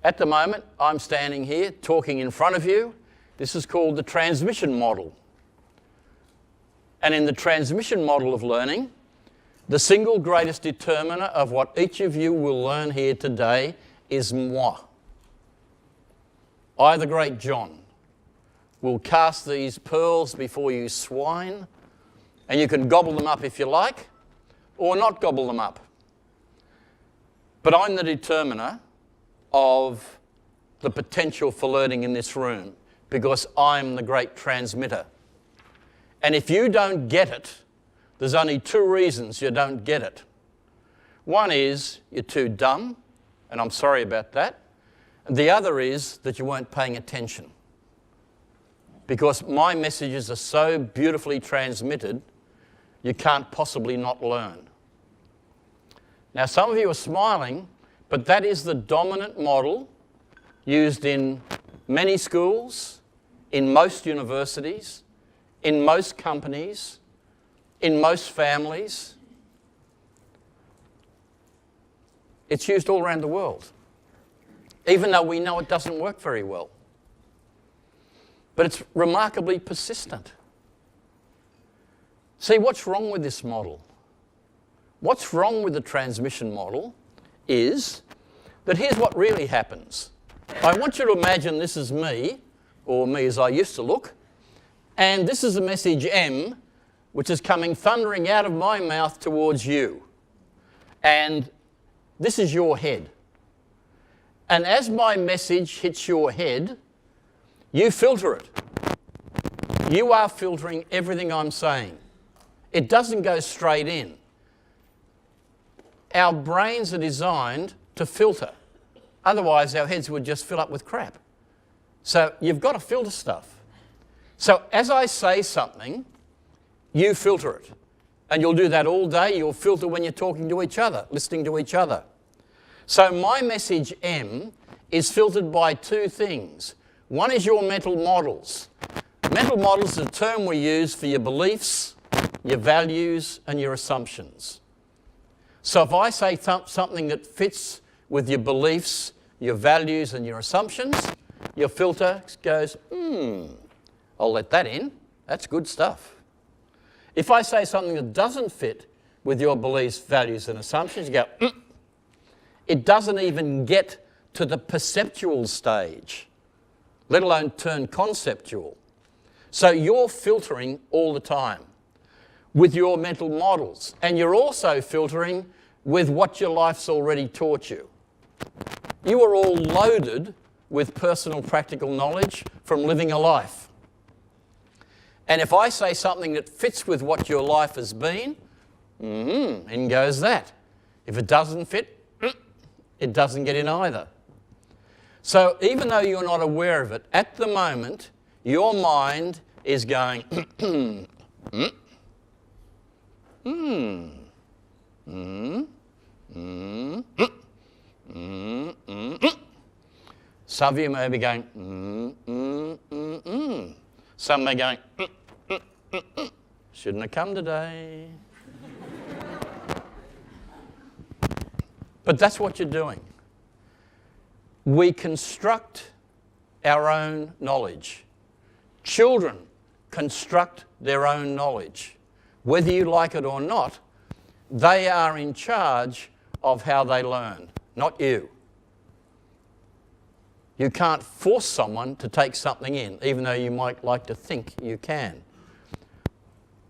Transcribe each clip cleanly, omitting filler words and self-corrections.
At the moment, I'm standing here talking in front of you. This is called the transmission model. And in the transmission model of learning, the single greatest determiner of what each of you will learn here today is moi. I, the great John, will cast these pearls before you swine, and you can gobble them up if you like, or not gobble them up. But I'm the determiner of the potential for learning in this room, because I'm the great transmitter. And if you don't get it, there's only two reasons you don't get it. One is you're too dumb, and I'm sorry about that. And the other is that you weren't paying attention. Because my messages are so beautifully transmitted, you can't possibly not learn. Now, some of you are smiling, but that is the dominant model used in many schools, in most universities, in most companies, in most families. It's used all around the world, even though we know it doesn't work very well. But it's remarkably persistent. See, what's wrong with this model? What's wrong with the transmission model is that here's what really happens. I want you to imagine this is me, or me as I used to look, and this is a message M, which is coming thundering out of my mouth towards you. And this is your head. And as my message hits your head, you filter it. You are filtering everything I'm saying. It doesn't go straight in. Our brains are designed to filter. Otherwise, our heads would just fill up with crap. So you've got to filter stuff. So as I say something, you filter it. And you'll do that all day. You'll filter when you're talking to each other, listening to each other. So my message M is filtered by two things. One is your mental models. Mental models is a term we use for your beliefs, your values, and your assumptions. So if I say something that fits with your beliefs, your values, and your assumptions, your filter goes, I'll let that in. That's good stuff. If I say something that doesn't fit with your beliefs, values, and assumptions, you go, It doesn't even get to the perceptual stage, let alone turn conceptual. So you're filtering all the time with your mental models, and you're also filtering with what your life's already taught you. You are all loaded with personal practical knowledge from living a life. And if I say something that fits with what your life has been, in goes that. If it doesn't fit, it doesn't get in either. So even though you're not aware of it, at the moment, your mind is going, Some of you may be going, Some may be going, shouldn't have come today. But that's what you're doing. We construct our own knowledge. Children construct their own knowledge. Whether you like it or not, they are in charge of how they learn, not you. You can't force someone to take something in, even though you might like to think you can.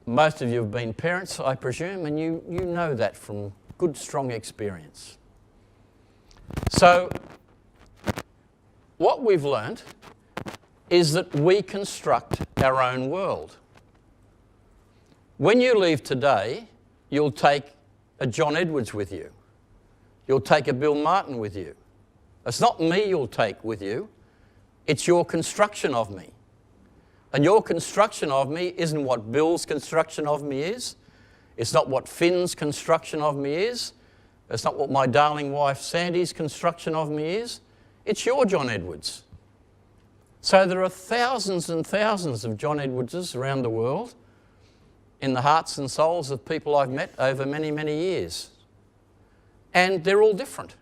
Most of you have been parents, I presume, and you know that from good, strong experience. So, what we've learnt is that we construct our own world. When you leave today, you'll take a John Edwards with you. You'll take a Bill Martin with you. It's not me you'll take with you. It's your construction of me. And your construction of me isn't what Bill's construction of me is. It's not what Finn's construction of me is. It's not what my darling wife Sandy's construction of me is. It's your John Edwards. So there are thousands and thousands of John Edwardses around the world in the hearts and souls of people I've met over many, many years. And they're all different.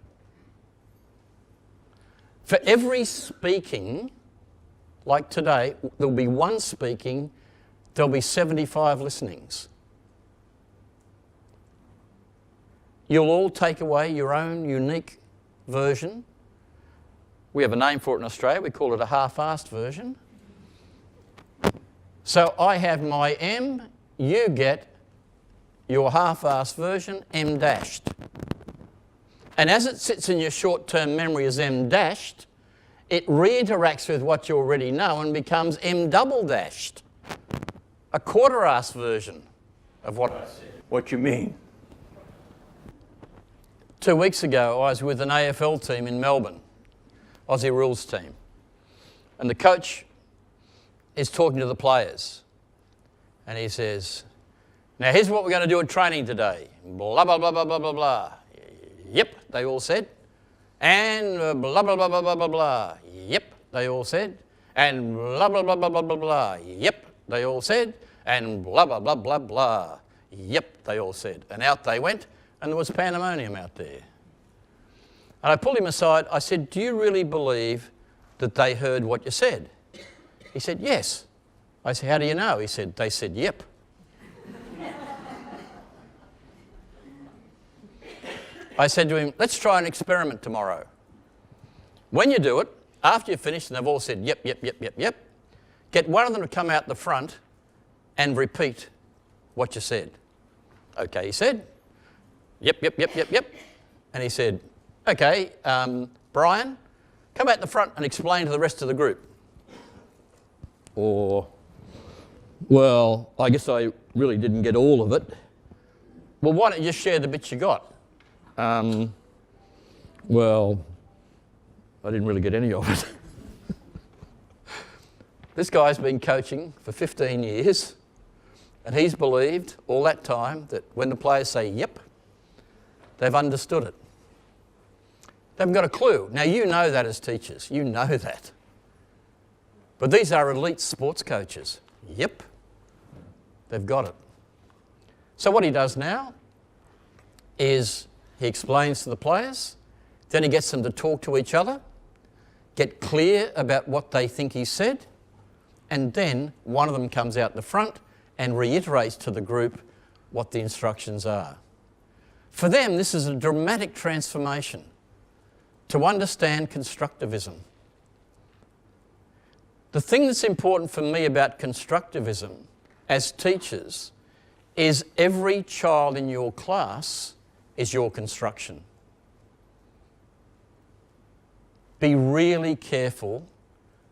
For every speaking, like today, there'll be one speaking, there'll be 75 listenings. You'll all take away your own unique version. We have a name for it in Australia, we call it a half-assed version. So I have my M, you get your half-assed version, M dashed. And as it sits in your short-term memory as M dashed, it re-interacts with what you already know and becomes M double dashed, a quarter-assed version of what I said. What you mean? 2 weeks ago, I was with an AFL team in Melbourne, Aussie Rules team, and the coach is talking to the players, and he says, "Now here's what we're going to do at training today. Blah, blah, blah, blah, blah, blah, blah." Yep, they all said. And blah, blah, blah, blah, blah, blah, blah. Yep, they all said. And blah, blah, blah, blah, blah, blah, blah. Yep, they all said. And blah, blah, blah, blah, blah. Yep, they all said. And out they went, and there was pandemonium out there. And I pulled him aside. I said, "Do you really believe that they heard what you said?" He said, "Yes." I said, "How do you know?" He said, "They said yep." I said to him, "Let's try an experiment tomorrow. When you do it, after you've finished and they've all said yep, yep, yep, yep, yep, get one of them to come out the front and repeat what you said." "Okay," he said. "Yep, yep, yep, yep, yep." And he said, "Okay, Brian, come out the front and explain to the rest of the group." Or, "Well, I guess I really didn't get all of it." "Well, why don't you just share the bits you got?" "Well, I didn't really get any of it." This guy's been coaching for 15 years, and he's believed all that time that when the players say yep, they've understood it. They haven't got a clue. Now, you know that as teachers. You know that. But these are elite sports coaches. Yep, they've got it. So what he does now is he explains to the players, then he gets them to talk to each other, get clear about what they think he said, and then one of them comes out the front and reiterates to the group what the instructions are. For them, this is a dramatic transformation to understand constructivism. The thing that's important for me about constructivism as teachers is every child in your class is your construction. Be really careful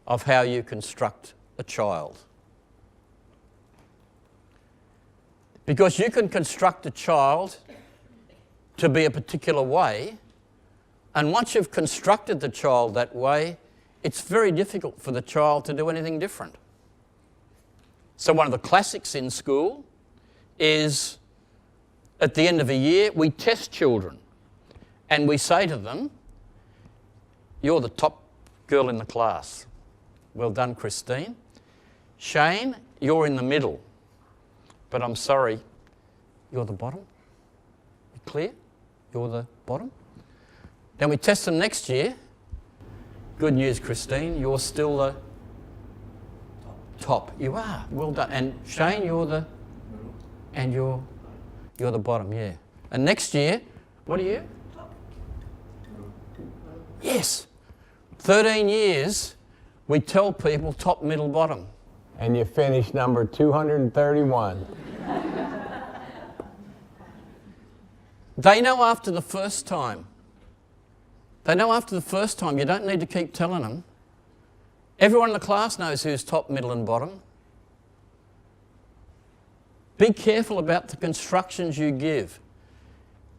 of how you construct a child. Because you can construct a child to be a particular way, and once you've constructed the child that way, it's very difficult for the child to do anything different. So one of the classics in school is at the end of a year, we test children and we say to them, "You're the top girl in the class. Well done, Christine. Shane, you're in the middle. But I'm sorry, you're the bottom. You clear? You're the bottom." Then we test them next year. "Good news, Christine, you're still the top. You are. Well done. And Shane, you're the... And you're the bottom, yeah. And next year, what are you?" Yes. 13 years, we tell people top, middle, bottom. And you finished number 231. They know after the first time. They know after the first time. You don't need to keep telling them. Everyone in the class knows who's top, middle and bottom. Be careful about the constructions you give,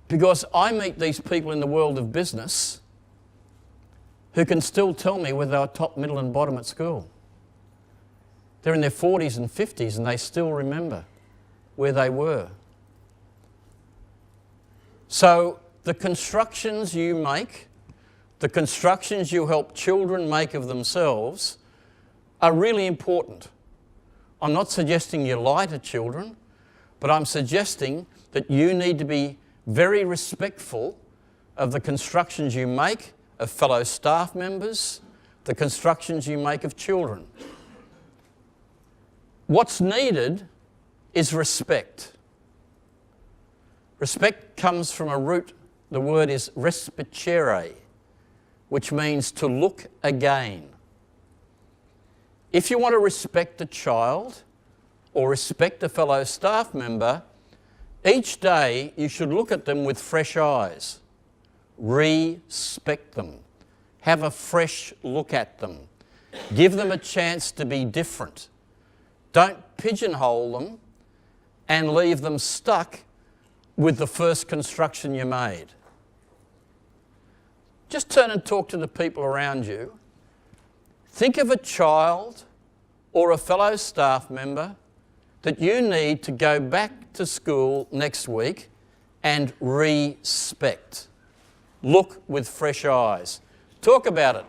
because I meet these people in the world of business who can still tell me whether they were top, middle and bottom at school. They're in their 40s and 50s and they still remember where they were. So the constructions you make, the constructions you help children make of themselves are really important. I'm not suggesting you lie to children, but I'm suggesting that you need to be very respectful of the constructions you make of fellow staff members, the constructions you make of children. What's needed is respect. Respect comes from a root, the word is respicere, which means to look again. If you want to respect a child or respect a fellow staff member, each day you should look at them with fresh eyes. Respect them. Have a fresh look at them. Give them a chance to be different. Don't pigeonhole them and leave them stuck with the first construction you made. Just turn and talk to the people around you. Think of a child or a fellow staff member that you need to go back to school next week and respect. Look with fresh eyes. Talk about it.